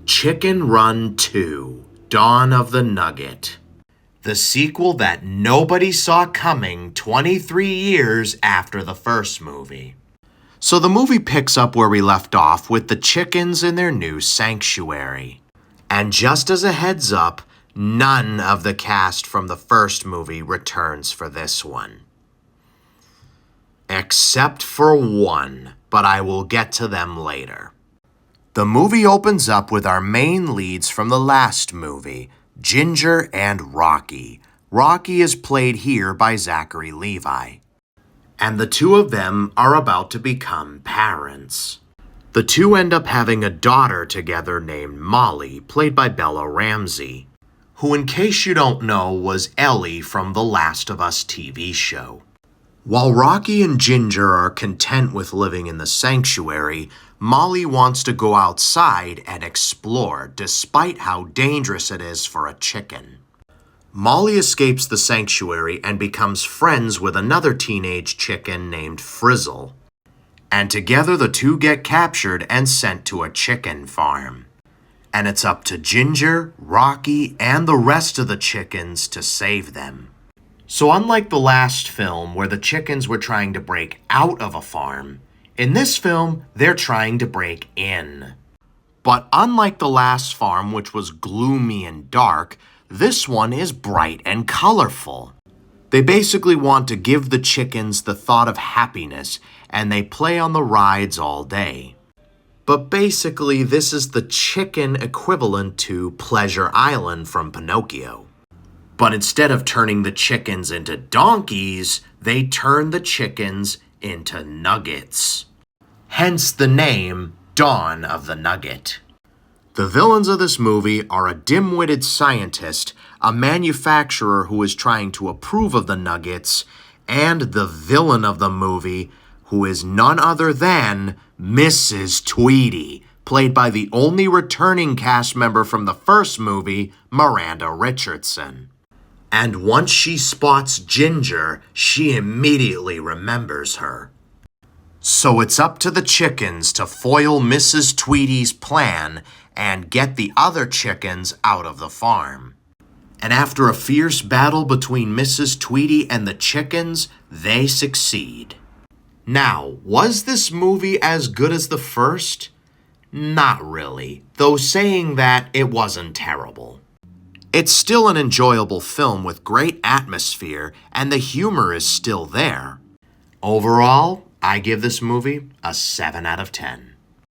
Chicken Run 2: Dawn of the Nugget. The sequel that nobody saw coming 23 years after the first movie. So the movie picks up where we left off with the chickens in their new sanctuary. And just as a heads up, none of the cast from the first movie returns for this one. Except for one, but I will get to them later. The movie opens up with our main leads from the last movie, Ginger and Rocky. Rocky is played here by Zachary Levi. And the two of them are about to become parents. The two end up having a daughter together named Molly, played by Bella Ramsey, who, in case you don't know, was Ellie from the Last of Us TV show. While Rocky and Ginger are content with living in the sanctuary, Molly wants to go outside and explore, despite how dangerous it is for a chicken. Molly escapes the sanctuary and becomes friends with another teenage chicken named Frizzle. And together the two get captured and sent to a chicken farm. And it's up to Ginger, Rocky, and the rest of the chickens to save them. So unlike the last film where the chickens were trying to break out of a farm, in this film they're trying to break in. But unlike the last farm, which was gloomy and dark, this one is bright and colorful. They basically want to give the chickens the thought of happiness, and they play on the rides all day. But basically, this is the chicken equivalent to Pleasure Island from Pinocchio. But instead of turning the chickens into donkeys, they turn the chickens into nuggets. Hence the name Dawn of the Nugget. The villains of this movie are a dim-witted scientist, a manufacturer who is trying to approve of the nuggets, and the villain of the movie, who is none other than Mrs. Tweety, played by the only returning cast member from the first movie, Miranda Richardson. And once she spots Ginger, she immediately remembers her. So it's up to the chickens to foil Mrs. Tweety's plan and get the other chickens out of the farm. And after a fierce battle between Mrs. Tweety and the chickens, they succeed. Now, was this movie as good as the first? Not really, though saying that, it wasn't terrible. It's still an enjoyable film with great atmosphere, and the humor is still there. Overall, I give this movie a 7 out of 10.